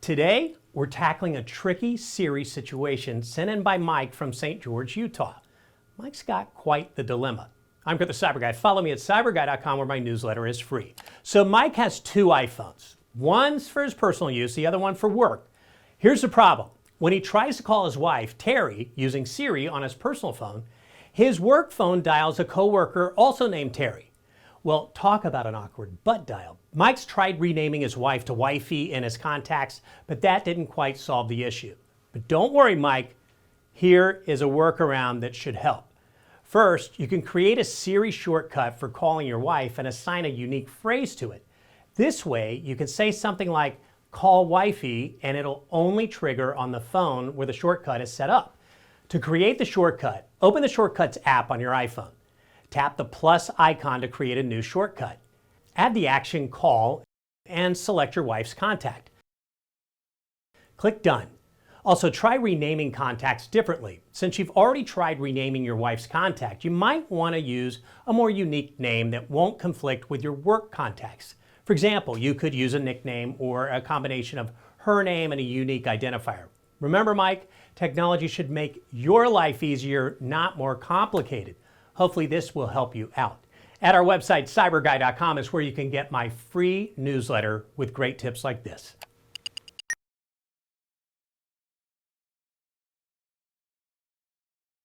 Today, we're tackling a tricky Siri situation sent in by Mike from St. George, Utah. Mike's got quite the dilemma. I'm the CyberGuy. Follow me at cyberguy.com where my newsletter is free. So Mike has two iPhones. One's for his personal use, the other one for work. Here's the problem. When he tries to call his wife, Terry, using Siri on his personal phone, his work phone dials a coworker also named Terry. Well, talk about an awkward butt dial. Mike's tried renaming his wife to Wifey in his contacts, but that didn't quite solve the issue. But don't worry, Mike. Here is a workaround that should help. First, you can create a Siri shortcut for calling your wife and assign a unique phrase to it. This way, you can say something like, call Wifey, and it'll only trigger on the phone where the shortcut is set up. To create the shortcut, open the Shortcuts app on your iPhone. Tap the plus icon to create a new shortcut. Add the action call and select your wife's contact. Click Done. Also, try renaming contacts differently. Since you've already tried renaming your wife's contact, you might want to use a more unique name that won't conflict with your work contacts. For example, you could use a nickname or a combination of her name and a unique identifier. Remember, Mike, technology should make your life easier, not more complicated. Hopefully this will help you out. At our website, cyberguy.com, is where you can get my free newsletter with great tips like this.